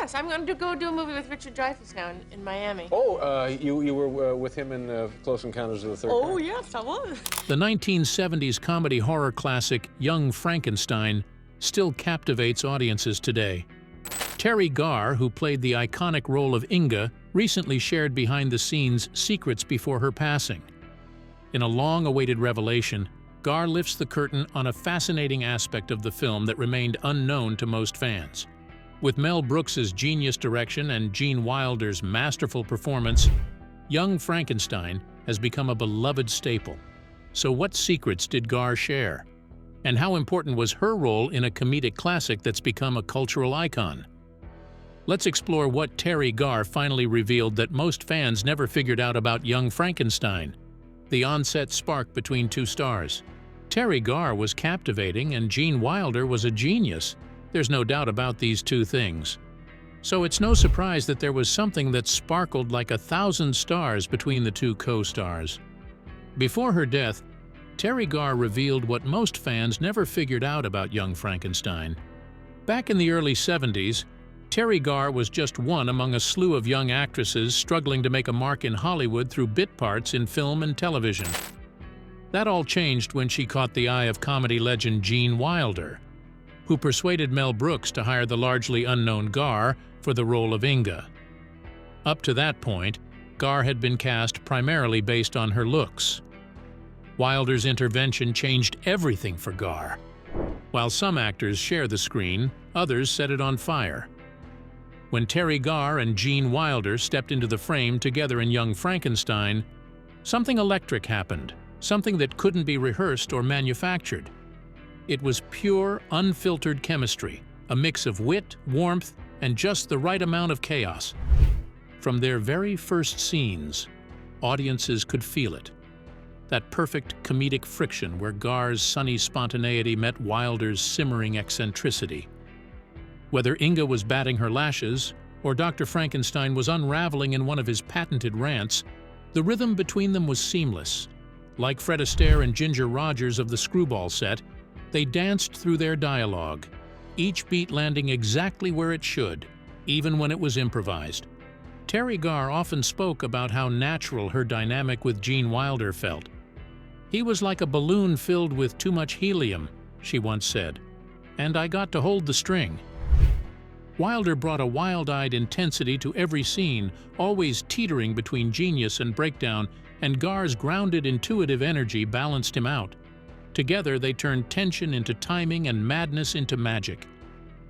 Yes, I'm going to go do a movie with Richard Dreyfuss now in Miami. Oh, you were with him in Close Encounters of the Third Kind? Oh, yes, I was. The 1970s comedy horror classic Young Frankenstein still captivates audiences today. Teri Garr, who played the iconic role of Inga, recently shared behind-the-scenes secrets before her passing. In a long-awaited revelation, Garr lifts the curtain on a fascinating aspect of the film that remained unknown to most fans. With Mel Brooks' genius direction and Gene Wilder's masterful performance, Young Frankenstein has become a beloved staple. So what secrets did Garr share? And how important was her role in a comedic classic that's become a cultural icon? Let's explore what Teri Garr finally revealed that most fans never figured out about Young Frankenstein, the on-set spark between two stars. Teri Garr was captivating and Gene Wilder was a genius. There's no doubt about these two things. So it's no surprise that there was something that sparkled like 1,000 stars between the two co-stars. Before her death, Teri Garr revealed what most fans never figured out about Young Frankenstein. Back in the early 70s, Teri Garr was just one among a slew of young actresses struggling to make a mark in Hollywood through bit parts in film and television. That all changed when she caught the eye of comedy legend Gene Wilder, who persuaded Mel Brooks to hire the largely unknown Garr for the role of Inga. Up to that point, Garr had been cast primarily based on her looks. Wilder's intervention changed everything for Garr. While some actors share the screen, others set it on fire. When Teri Garr and Gene Wilder stepped into the frame together in Young Frankenstein, something electric happened, something that couldn't be rehearsed or manufactured. It was pure, unfiltered chemistry, a mix of wit, warmth, and just the right amount of chaos. From their very first scenes, audiences could feel it. That perfect comedic friction where Garr's sunny spontaneity met Wilder's simmering eccentricity. Whether Inga was batting her lashes or Dr. Frankenstein was unraveling in one of his patented rants, the rhythm between them was seamless. Like Fred Astaire and Ginger Rogers of the Screwball set, they danced through their dialogue, each beat landing exactly where it should, even when it was improvised. Teri Garr often spoke about how natural her dynamic with Gene Wilder felt. "He was like a balloon filled with too much helium," she once said, "and I got to hold the string." Wilder brought a wild-eyed intensity to every scene, always teetering between genius and breakdown, and Garr's grounded, intuitive energy balanced him out. Together, they turned tension into timing and madness into magic.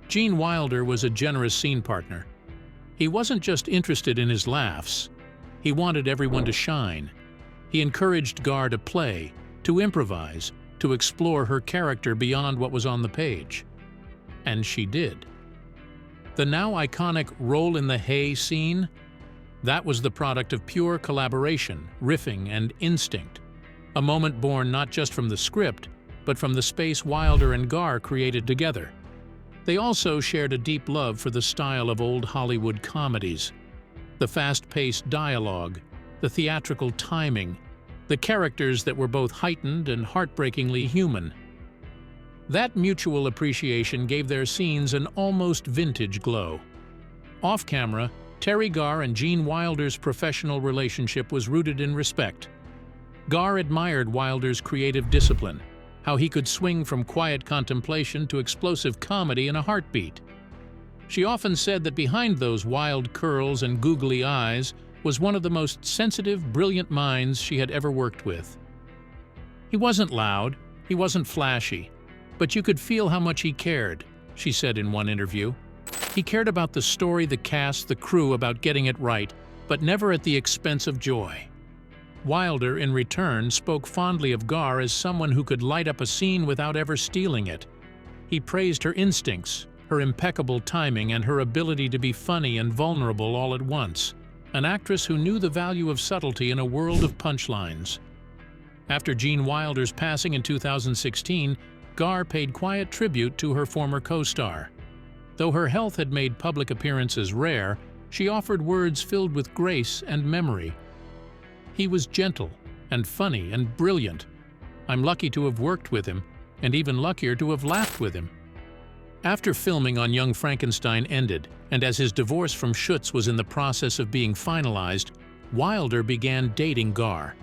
Gene Wilder was a generous scene partner. He wasn't just interested in his laughs. He wanted everyone to shine. He encouraged Garr to play, to improvise, to explore her character beyond what was on the page. And she did. The now iconic roll in the hay scene? That was the product of pure collaboration, riffing, and instinct. A moment born not just from the script, but from the space Wilder and Garr created together. They also shared a deep love for the style of old Hollywood comedies. The fast-paced dialogue, the theatrical timing, the characters that were both heightened and heartbreakingly human. That mutual appreciation gave their scenes an almost vintage glow. Off-camera, Teri Garr and Gene Wilder's professional relationship was rooted in respect. Garr admired Wilder's creative discipline, how he could swing from quiet contemplation to explosive comedy in a heartbeat. She often said that behind those wild curls and googly eyes was one of the most sensitive, brilliant minds she had ever worked with. He wasn't loud, he wasn't flashy, but you could feel how much he cared, she said in one interview. He cared about the story, the cast, the crew, about getting it right, but never at the expense of joy. Wilder, in return, spoke fondly of Garr as someone who could light up a scene without ever stealing it. He praised her instincts, her impeccable timing, and her ability to be funny and vulnerable all at once. An actress who knew the value of subtlety in a world of punchlines. After Gene Wilder's passing in 2016, Garr paid quiet tribute to her former co-star. Though her health had made public appearances rare, she offered words filled with grace and memory. "He was gentle and funny and brilliant. I'm lucky to have worked with him, and even luckier to have laughed with him." After filming on Young Frankenstein ended, and as his divorce from Schutz was in the process of being finalized, Wilder began dating Garr.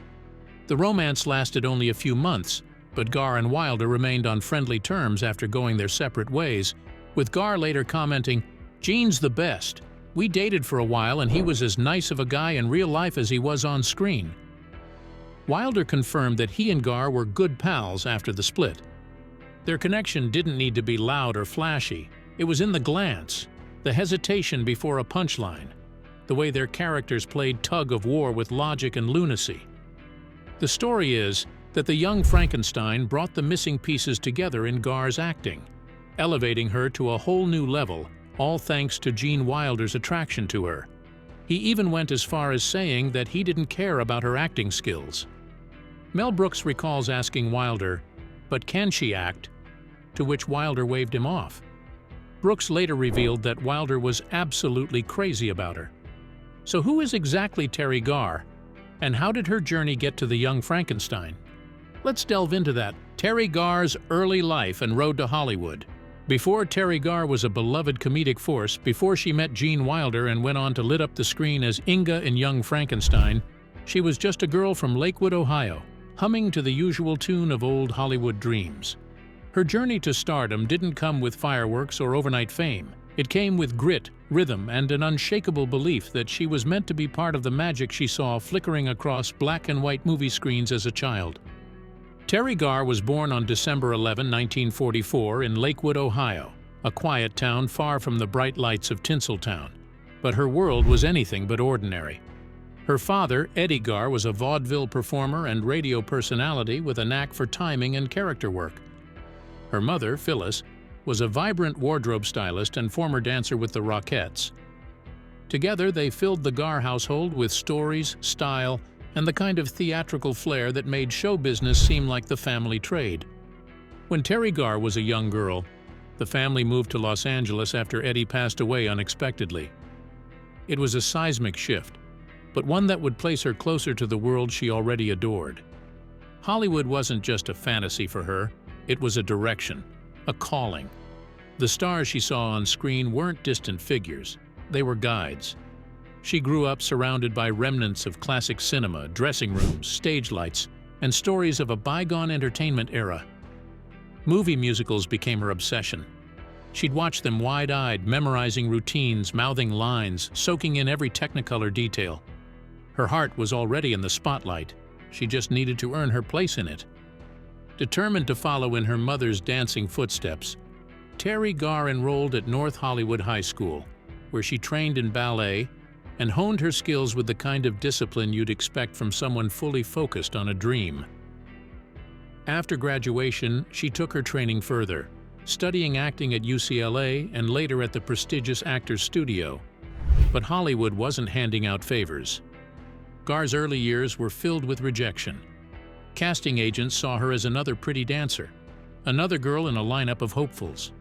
The romance lasted only a few months, but Garr and Wilder remained on friendly terms after going their separate ways, with Garr later commenting, "Gene's the best. We dated for a while and he was as nice of a guy in real life as he was on screen." Wilder confirmed that he and Garr were good pals after the split. Their connection didn't need to be loud or flashy. It was in the glance, the hesitation before a punchline, the way their characters played tug-of-war with logic and lunacy. The story is that the young Frankenstein brought the missing pieces together in Garr's acting, elevating her to a whole new level, all thanks to Gene Wilder's attraction to her. He even went as far as saying that he didn't care about her acting skills. Mel Brooks recalls asking Wilder, "But can she act?" to which Wilder waved him off. Brooks later revealed that Wilder was absolutely crazy about her. So who is exactly Teri Garr, and how did her journey get to the young Frankenstein? Let's delve into that. Teri Garr's early life and road to Hollywood. Before Teri Garr was a beloved comedic force, before she met Gene Wilder and went on to lit up the screen as Inga in Young Frankenstein, she was just a girl from Lakewood, Ohio, humming to the usual tune of old Hollywood dreams. Her journey to stardom didn't come with fireworks or overnight fame. It came with grit, rhythm, and an unshakable belief that she was meant to be part of the magic she saw flickering across black and white movie screens as a child. Teri Garr was born on December 11, 1944 in Lakewood, Ohio, a quiet town far from the bright lights of Tinseltown. But her world was anything but ordinary. Her father, Eddie Garr, was a vaudeville performer and radio personality with a knack for timing and character work. Her mother, Phyllis, was a vibrant wardrobe stylist and former dancer with the Rockettes. Together, they filled the Garr household with stories, style, and the kind of theatrical flair that made show business seem like the family trade. When Teri Garr was a young girl, the family moved to Los Angeles after Eddie passed away unexpectedly. It was a seismic shift, but one that would place her closer to the world she already adored. Hollywood wasn't just a fantasy for her, it was a direction, a calling. The stars she saw on screen weren't distant figures, they were guides. She grew up surrounded by remnants of classic cinema, dressing rooms, stage lights, and stories of a bygone entertainment era. Movie musicals became her obsession. She'd watch them wide-eyed, memorizing routines, mouthing lines, soaking in every technicolor detail. Her heart was already in the spotlight. She just needed to earn her place in it. Determined to follow in her mother's dancing footsteps, Teri Garr enrolled at North Hollywood High School, where she trained in ballet and honed her skills with the kind of discipline you'd expect from someone fully focused on a dream. After graduation, she took her training further, studying acting at UCLA and later at the prestigious Actors Studio. But Hollywood wasn't handing out favors. Garr's early years were filled with rejection. Casting agents saw her as another pretty dancer, another girl in a lineup of hopefuls.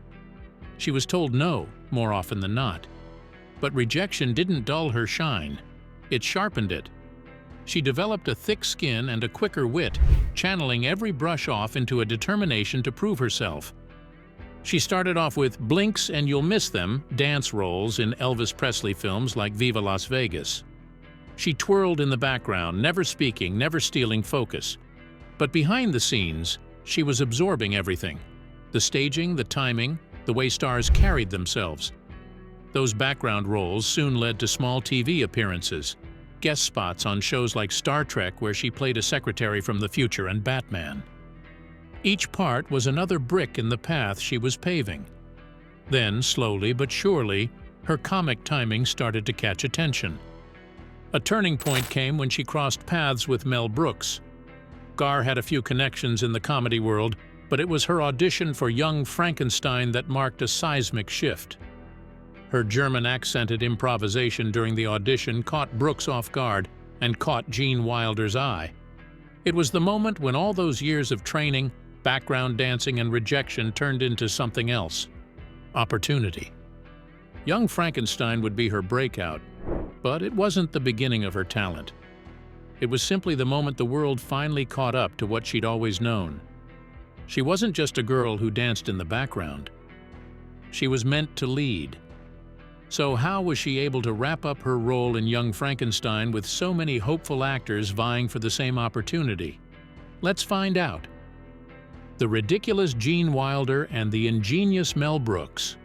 She was told no more often than not. But rejection didn't dull her shine. It sharpened it. She developed a thick skin and a quicker wit, channeling every brush off into a determination to prove herself. She started off with blinks and you'll miss them dance roles in Elvis Presley films like Viva Las Vegas. She twirled in the background, never speaking, never stealing focus. But behind the scenes, she was absorbing everything. The staging, the timing, the way stars carried themselves. Those background roles soon led to small TV appearances, guest spots on shows like Star Trek where she played a secretary from the future and Batman. Each part was another brick in the path she was paving. Then, slowly but surely, her comic timing started to catch attention. A turning point came when she crossed paths with Mel Brooks. Garr had a few connections in the comedy world, but it was her audition for Young Frankenstein that marked a seismic shift. Her German-accented improvisation during the audition caught Brooks off guard and caught Gene Wilder's eye. It was the moment when all those years of training, background dancing, and rejection turned into something else: opportunity. Young Frankenstein would be her breakout, but it wasn't the beginning of her talent. It was simply the moment the world finally caught up to what she'd always known. She wasn't just a girl who danced in the background. She was meant to lead. So how was she able to wrap up her role in Young Frankenstein with so many hopeful actors vying for the same opportunity? Let's find out. The ridiculous Gene Wilder and the ingenious Mel Brooks.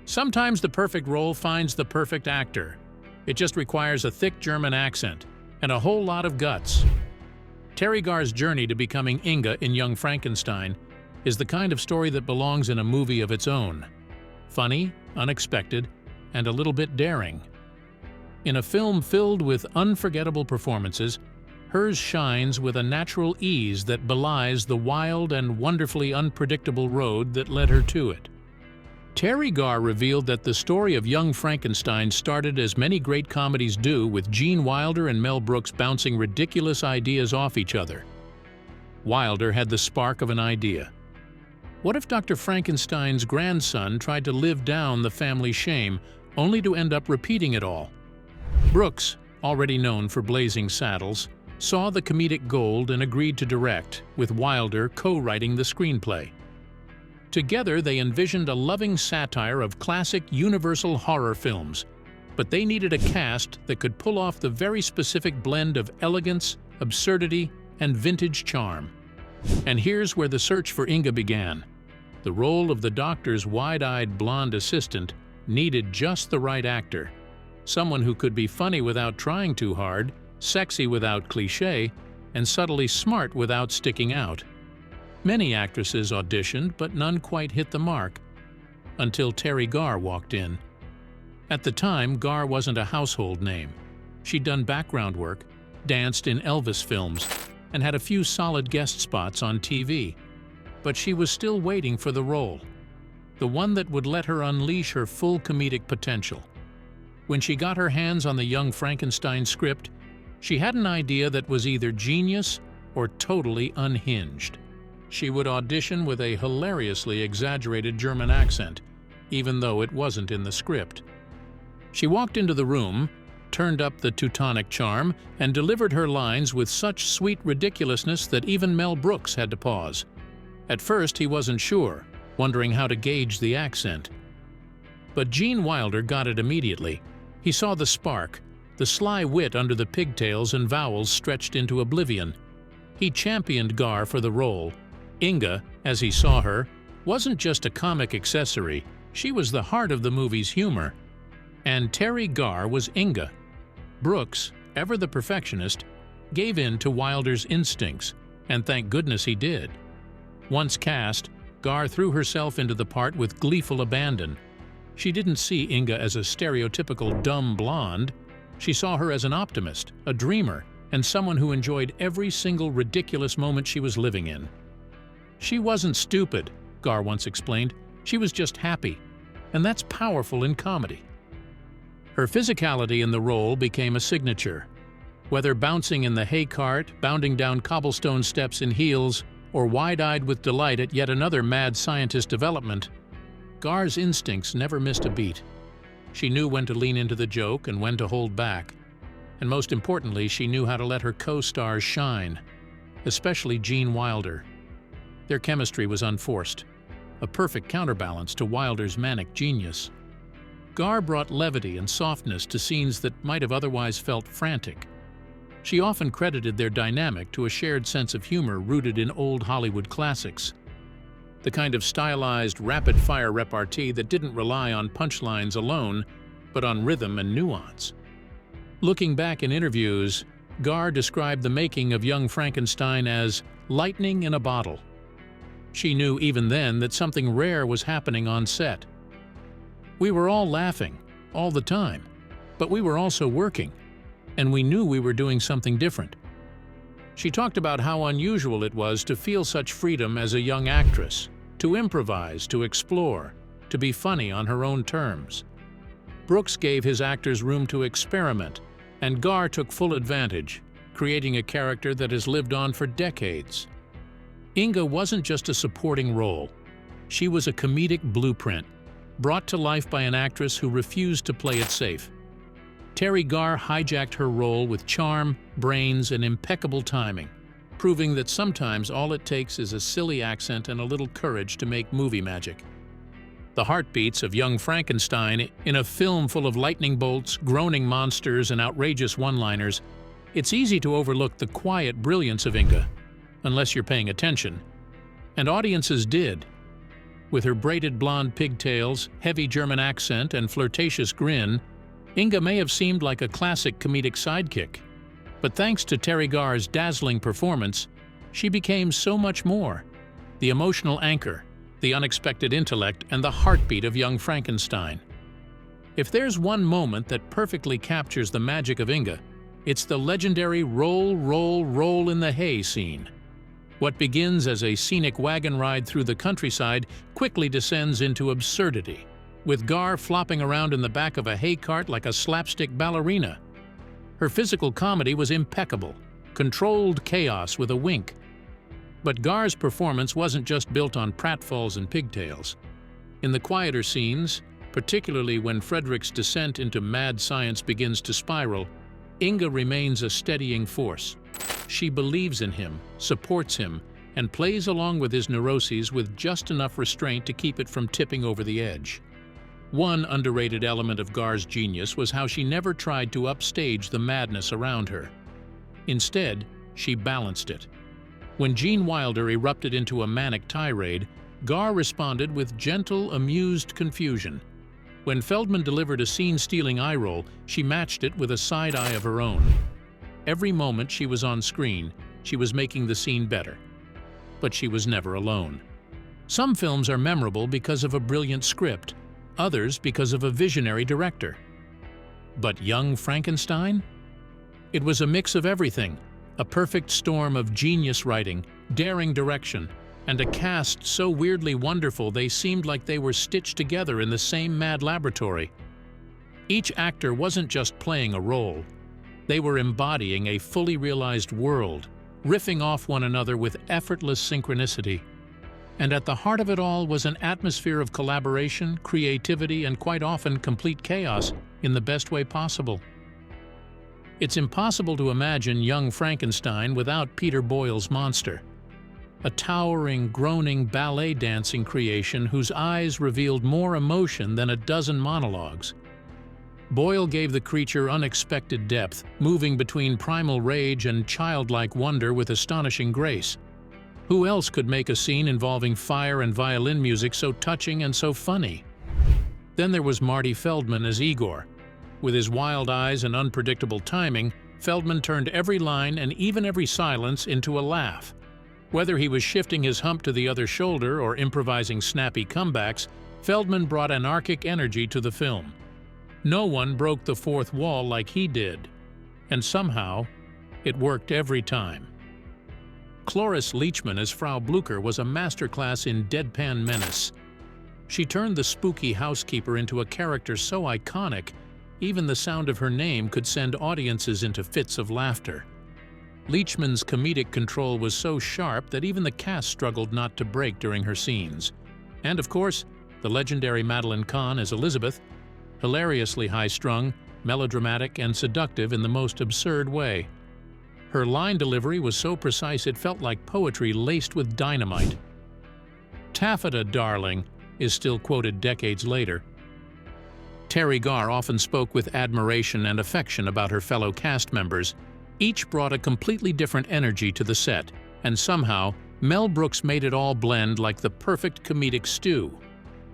Sometimes the perfect role finds the perfect actor. It just requires a thick German accent and a whole lot of guts. Teri Garr's journey to becoming Inga in Young Frankenstein is the kind of story that belongs in a movie of its own. Funny, unexpected, and a little bit daring. In a film filled with unforgettable performances, hers shines with a natural ease that belies the wild and wonderfully unpredictable road that led her to it. Teri Garr revealed that the story of Young Frankenstein started as many great comedies do, with Gene Wilder and Mel Brooks bouncing ridiculous ideas off each other. Wilder had the spark of an idea. What if Dr. Frankenstein's grandson tried to live down the family shame, only to end up repeating it all? Brooks, already known for Blazing Saddles, saw the comedic gold and agreed to direct, with Wilder co-writing the screenplay. Together, they envisioned a loving satire of classic universal horror films, but they needed a cast that could pull off the very specific blend of elegance, absurdity, and vintage charm. And here's where the search for Inga began. The role of the doctor's wide-eyed blonde assistant needed just the right actor. Someone who could be funny without trying too hard, sexy without cliché, and subtly smart without sticking out. Many actresses auditioned, but none quite hit the mark, until Teri Garr walked in. At the time, Garr wasn't a household name. She'd done background work, danced in Elvis films, and had a few solid guest spots on TV. But she was still waiting for the role, the one that would let her unleash her full comedic potential. When she got her hands on the Young Frankenstein script, she had an idea that was either genius or totally unhinged. She would audition with a hilariously exaggerated German accent, even though it wasn't in the script. She walked into the room, turned up the Teutonic charm, and delivered her lines with such sweet ridiculousness that even Mel Brooks had to pause. At first, he wasn't sure, wondering how to gauge the accent. But Gene Wilder got it immediately. He saw the spark, the sly wit under the pigtails and vowels stretched into oblivion. He championed Garr for the role. Inga, as he saw her, wasn't just a comic accessory, she was the heart of the movie's humor. And Teri Garr was Inga. Brooks, ever the perfectionist, gave in to Wilder's instincts, and thank goodness he did. Once cast, Garr threw herself into the part with gleeful abandon. She didn't see Inga as a stereotypical dumb blonde. She saw her as an optimist, a dreamer, and someone who enjoyed every single ridiculous moment she was living in. She wasn't stupid, Garr once explained. She was just happy. And that's powerful in comedy. Her physicality in the role became a signature. Whether bouncing in the hay cart, bounding down cobblestone steps in heels, or wide-eyed with delight at yet another mad scientist development, Garr's instincts never missed a beat. She knew when to lean into the joke and when to hold back. And most importantly, she knew how to let her co-stars shine, especially Gene Wilder. Their chemistry was unforced, a perfect counterbalance to Wilder's manic genius. Garr brought levity and softness to scenes that might have otherwise felt frantic. She often credited their dynamic to a shared sense of humor rooted in old Hollywood classics, the kind of stylized, rapid-fire repartee that didn't rely on punchlines alone, but on rhythm and nuance. Looking back in interviews, Garr described the making of Young Frankenstein as lightning in a bottle. She knew even then that something rare was happening on set. We were all laughing, all the time, but we were also working, and we knew we were doing something different. She talked about how unusual it was to feel such freedom as a young actress, to improvise, to explore, to be funny on her own terms. Brooks gave his actors room to experiment, and Garr took full advantage, creating a character that has lived on for decades. Inga wasn't just a supporting role. She was a comedic blueprint, brought to life by an actress who refused to play it safe. Teri Garr hijacked her role with charm, brains, and impeccable timing, proving that sometimes all it takes is a silly accent and a little courage to make movie magic. the heartbeats of young Frankenstein in a film full of lightning bolts, groaning monsters, and outrageous one-liners, it's easy to overlook the quiet brilliance of Inga, unless you're paying attention. And audiences did. With her braided blonde pigtails, heavy German accent, and flirtatious grin, Inga may have seemed like a classic comedic sidekick. But thanks to Teri Garr's dazzling performance, she became so much more. The emotional anchor, the unexpected intellect, and the heartbeat of young Frankenstein. If there's one moment that perfectly captures the magic of Inga, it's the legendary roll, roll, roll in the hay scene. What begins as a scenic wagon ride through the countryside quickly descends into absurdity, with Garr flopping around in the back of a hay cart like a slapstick ballerina. Her physical comedy was impeccable, controlled chaos with a wink. But Garr's performance wasn't just built on pratfalls and pigtails. In the quieter scenes, particularly when Frederick's descent into mad science begins to spiral, Inga remains a steadying force. She believes in him, supports him, and plays along with his neuroses with just enough restraint to keep it from tipping over the edge. One underrated element of Garr's genius was how she never tried to upstage the madness around her. Instead, she balanced it. When Gene Wilder erupted into a manic tirade, Garr responded with gentle, amused confusion. When Feldman delivered a scene-stealing eye roll, she matched it with a side eye of her own. Every moment she was on screen, she was making the scene better. But she was never alone. Some films are memorable because of a brilliant script, others because of a visionary director. But young Frankenstein? It was a mix of everything, a perfect storm of genius writing, daring direction, and a cast so weirdly wonderful they seemed like they were stitched together in the same mad laboratory. Each actor wasn't just playing a role. They were embodying a fully realized world, riffing off one another with effortless synchronicity. And at the heart of it all was an atmosphere of collaboration, creativity, and quite often complete chaos in the best way possible. It's impossible to imagine young Frankenstein without Peter Boyle's monster. A towering, groaning, ballet-dancing creation whose eyes revealed more emotion than a dozen monologues. Boyle gave the creature unexpected depth, moving between primal rage and childlike wonder with astonishing grace. Who else could make a scene involving fire and violin music so touching and so funny? Then there was Marty Feldman as Igor. With his wild eyes and unpredictable timing, Feldman turned every line and even every silence into a laugh. Whether he was shifting his hump to the other shoulder or improvising snappy comebacks, Feldman brought anarchic energy to the film. No one broke the fourth wall like he did, and somehow, it worked every time. Cloris Leachman as Frau Blucher was a masterclass in deadpan menace. She turned the spooky housekeeper into a character so iconic, even the sound of her name could send audiences into fits of laughter. Leachman's comedic control was so sharp that even the cast struggled not to break during her scenes. And of course, the legendary Madeline Kahn as Elizabeth, hilariously high-strung, melodramatic, and seductive in the most absurd way. Her line delivery was so precise it felt like poetry laced with dynamite. "Taffeta, darling," is still quoted decades later. Teri Garr often spoke with admiration and affection about her fellow cast members. Each brought a completely different energy to the set, and somehow, Mel Brooks made it all blend like the perfect comedic stew.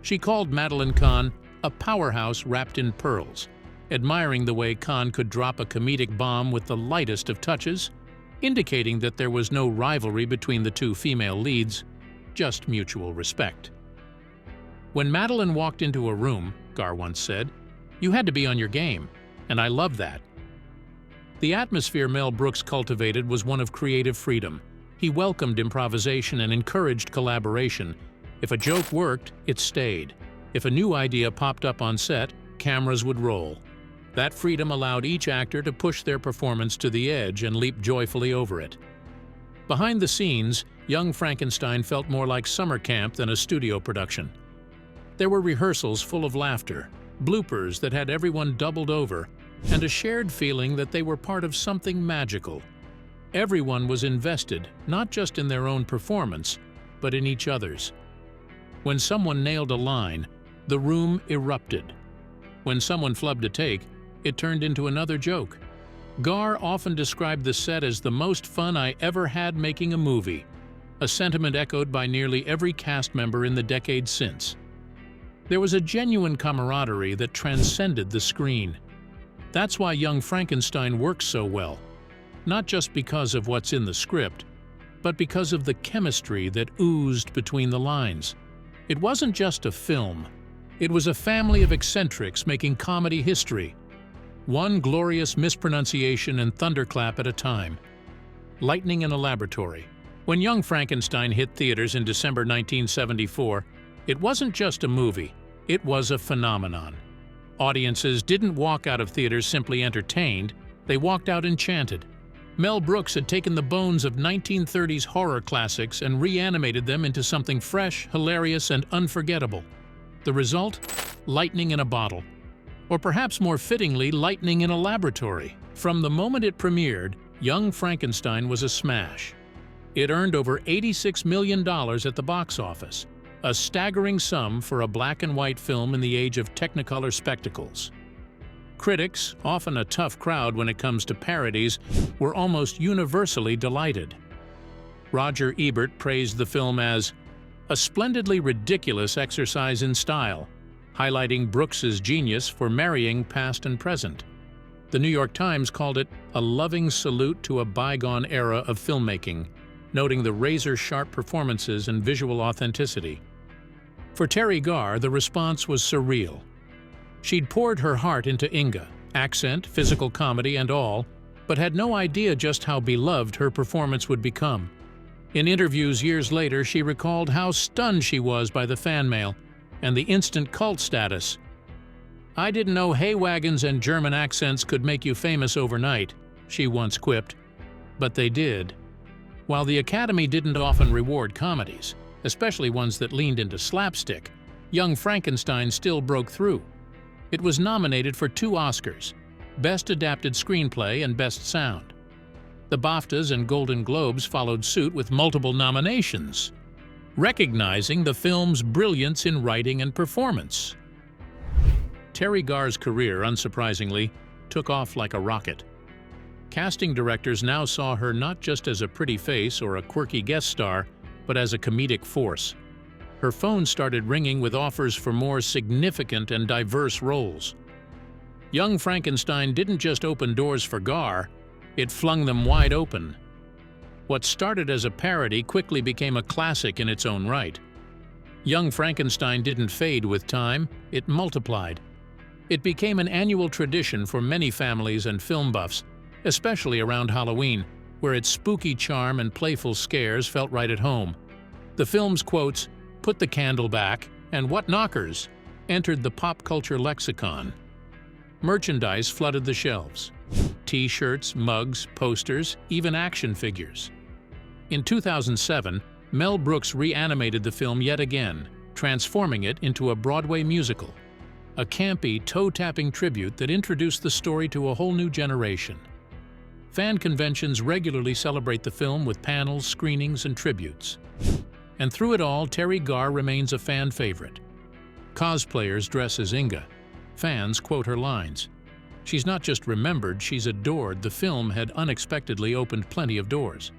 She called Madeline Kahn a powerhouse wrapped in pearls, admiring the way Kahn could drop a comedic bomb with the lightest of touches, indicating that there was no rivalry between the two female leads, just mutual respect. "When Madeline walked into a room," Garr once said, "you had to be on your game, and I loved that." The atmosphere Mel Brooks cultivated was one of creative freedom. He welcomed improvisation and encouraged collaboration. If a joke worked, it stayed. If a new idea popped up on set, cameras would roll. That freedom allowed each actor to push their performance to the edge and leap joyfully over it. Behind the scenes, young Frankenstein felt more like summer camp than a studio production. There were rehearsals full of laughter, bloopers that had everyone doubled over, and a shared feeling that they were part of something magical. Everyone was invested, not just in their own performance, but in each other's. When someone nailed a line, The room erupted. When someone flubbed a take, it turned into another joke. Garr often described the set as the most fun I ever had making a movie, a sentiment echoed by nearly every cast member in the decades since. There was a genuine camaraderie that transcended the screen. That's why Young Frankenstein works so well, not just because of what's in the script, but because of the chemistry that oozed between the lines. It wasn't just a film. It was a family of eccentrics making comedy history, one glorious mispronunciation and thunderclap at a time. Lightning in a Laboratory. When Young Frankenstein hit theaters in December 1974, it wasn't just a movie, it was a phenomenon. Audiences didn't walk out of theaters simply entertained, they walked out enchanted. Mel Brooks had taken the bones of 1930s horror classics and reanimated them into something fresh, hilarious, and unforgettable. The result? Lightning in a bottle. Or perhaps more fittingly, lightning in a laboratory. From the moment it premiered, Young Frankenstein was a smash. It earned over $86 million at the box office, a staggering sum for a black and white film in the age of Technicolor spectacles. Critics, often a tough crowd when it comes to parodies, were almost universally delighted. Roger Ebert praised the film as a splendidly ridiculous exercise in style, highlighting Brooks's genius for marrying past and present. The New York Times called it a loving salute to a bygone era of filmmaking, noting the razor-sharp performances and visual authenticity. For Teri Garr, the response was surreal. She'd poured her heart into Inga, accent, physical comedy, and all, but had no idea just how beloved her performance would become. In interviews years later, she recalled how stunned she was by the fan mail and the instant cult status. "I didn't know hay wagons and German accents could make you famous overnight," she once quipped. But they did. While the Academy didn't often reward comedies, especially ones that leaned into slapstick, Young Frankenstein still broke through. It was nominated for 2 Oscars, Best Adapted Screenplay and Best Sound. The BAFTAs and Golden Globes followed suit with multiple nominations, recognizing the film's brilliance in writing and performance. Teri Garr's career, unsurprisingly, took off like a rocket. Casting directors now saw her not just as a pretty face or a quirky guest star, but as a comedic force. Her phone started ringing with offers for more significant and diverse roles. Young Frankenstein didn't just open doors for Garr, it flung them wide open. What started as a parody quickly became a classic in its own right. Young Frankenstein didn't fade with time, it multiplied. It became an annual tradition for many families and film buffs, especially around Halloween, where its spooky charm and playful scares felt right at home. The film's quotes, "Put the candle back," and "What knockers?" entered the pop culture lexicon. Merchandise flooded the shelves. T-shirts, mugs, posters, even action figures. In 2007, Mel Brooks reanimated the film yet again, transforming it into a Broadway musical. A campy, toe-tapping tribute that introduced the story to a whole new generation. Fan conventions regularly celebrate the film with panels, screenings, and tributes. And through it all, Teri Garr remains a fan favorite. Cosplayers dress as Inga. Fans quote her lines. She's not just remembered, she's adored. The film had unexpectedly opened plenty of doors.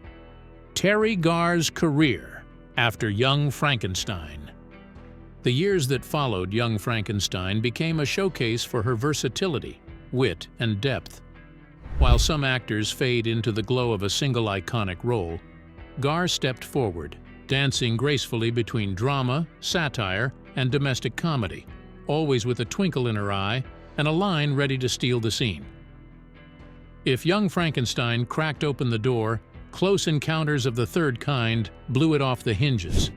Teri Garr's career after Young Frankenstein. The years that followed Young Frankenstein became a showcase for her versatility, wit, and depth. While some actors fade into the glow of a single iconic role, Garr stepped forward, dancing gracefully between drama, satire, and domestic comedy, always with a twinkle in her eye and a line ready to steal the scene. If Young Frankenstein cracked open the door, Close Encounters of the Third Kind blew it off the hinges.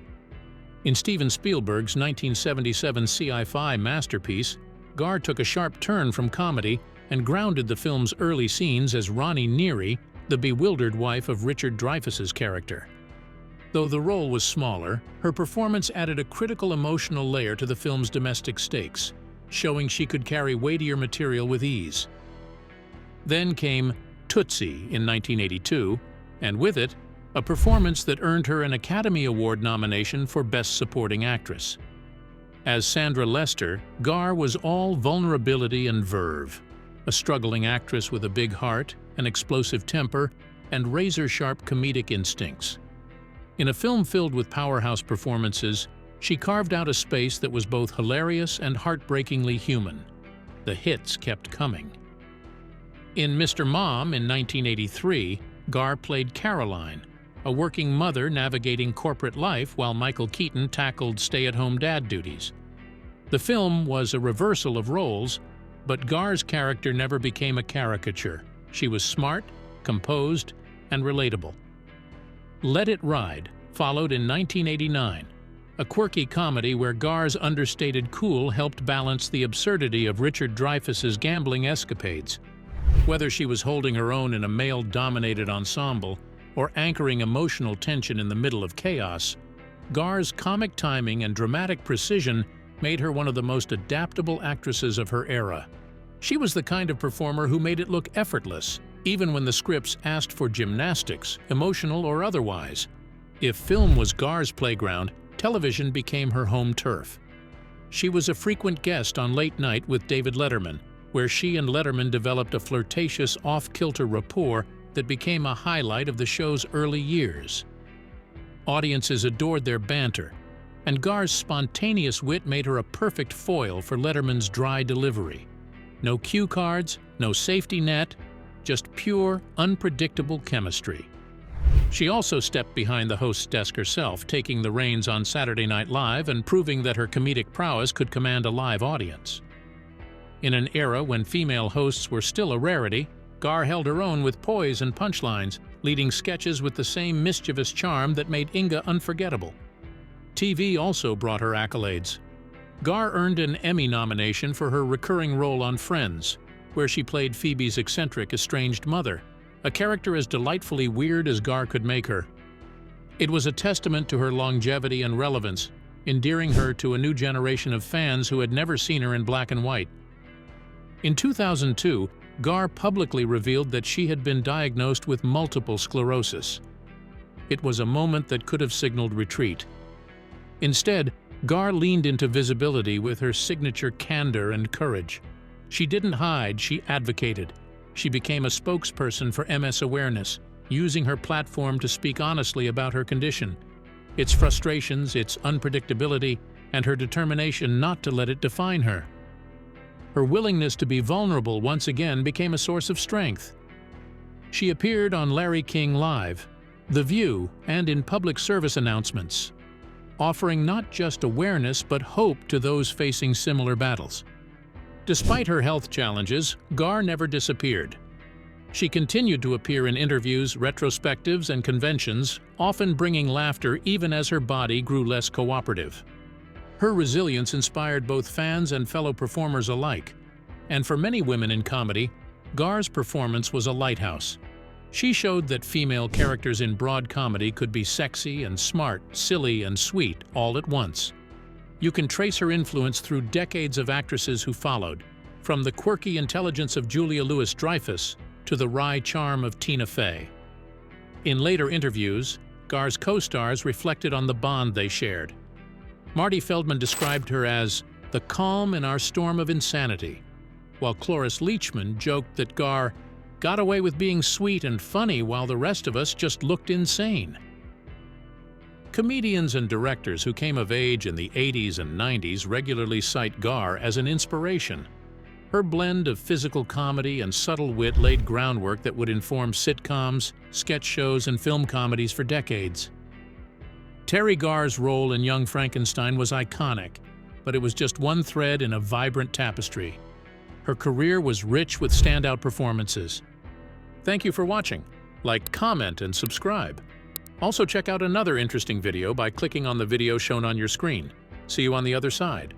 In Steven Spielberg's 1977 sci-fi masterpiece, Garr took a sharp turn from comedy and grounded the film's early scenes as Ronnie Neary, the bewildered wife of Richard Dreyfuss's character. Though the role was smaller, her performance added a critical emotional layer to the film's domestic stakes, showing she could carry weightier material with ease. Then came Tootsie in 1982, and with it, a performance that earned her an Academy Award nomination for Best Supporting Actress. As Sandra Lester, Garr was all vulnerability and verve, a struggling actress with a big heart, an explosive temper, and razor-sharp comedic instincts. In a film filled with powerhouse performances, she carved out a space that was both hilarious and heartbreakingly human. The hits kept coming. In Mr. Mom in 1983, Garr played Caroline, a working mother navigating corporate life while Michael Keaton tackled stay-at-home dad duties. The film was a reversal of roles, but Garr's character never became a caricature. She was smart, composed, and relatable. Let It Ride followed in 1989, a quirky comedy where Garr's understated cool helped balance the absurdity of Richard Dreyfuss's gambling escapades. Whether she was holding her own in a male-dominated ensemble or anchoring emotional tension in the middle of chaos, Garr's comic timing and dramatic precision made her one of the most adaptable actresses of her era. She was the kind of performer who made it look effortless, even when the scripts asked for gymnastics, emotional or otherwise. If film was Garr's playground, television became her home turf. She was a frequent guest on Late Night with David Letterman, where she and Letterman developed a flirtatious, off-kilter rapport that became a highlight of the show's early years. Audiences adored their banter, and Garr's spontaneous wit made her a perfect foil for Letterman's dry delivery. No cue cards, no safety net, just pure, unpredictable chemistry. She also stepped behind the host's desk herself, taking the reins on Saturday Night Live and proving that her comedic prowess could command a live audience. In an era when female hosts were still a rarity, Garr held her own with poise and punchlines, leading sketches with the same mischievous charm that made Inga unforgettable. TV also brought her accolades. Garr earned an Emmy nomination for her recurring role on Friends, where she played Phoebe's eccentric, estranged mother, a character as delightfully weird as Garr could make her. It was a testament to her longevity and relevance, endearing her to a new generation of fans who had never seen her in black and white. In 2002, Garr publicly revealed that she had been diagnosed with multiple sclerosis. It was a moment that could have signaled retreat. Instead, Garr leaned into visibility with her signature candor and courage. She didn't hide, she advocated. She became a spokesperson for MS awareness, using her platform to speak honestly about her condition, its frustrations, its unpredictability, and her determination not to let it define her. Her willingness to be vulnerable once again became a source of strength. She appeared on Larry King Live, The View, and in public service announcements, offering not just awareness but hope to those facing similar battles. Despite her health challenges, Garr never disappeared. She continued to appear in interviews, retrospectives, and conventions, often bringing laughter even as her body grew less cooperative. Her resilience inspired both fans and fellow performers alike, and for many women in comedy, Garr's performance was a lighthouse. She showed that female characters in broad comedy could be sexy and smart, silly and sweet all at once. You can trace her influence through decades of actresses who followed, from the quirky intelligence of Julia Louis-Dreyfus to the wry charm of Tina Fey. In later interviews, Garr's co-stars reflected on the bond they shared. Marty Feldman described her as the calm in our storm of insanity, while Cloris Leachman joked that Garr got away with being sweet and funny while the rest of us just looked insane. Comedians and directors who came of age in the 80s and 90s regularly cite Garr as an inspiration. Her blend of physical comedy and subtle wit laid groundwork that would inform sitcoms, sketch shows, and film comedies for decades. Teri Garr's role in Young Frankenstein was iconic, but it was just one thread in a vibrant tapestry. Her career was rich with standout performances. Thank you for watching. Like, comment, and subscribe. Also check out another interesting video by clicking on the video shown on your screen. See you on the other side.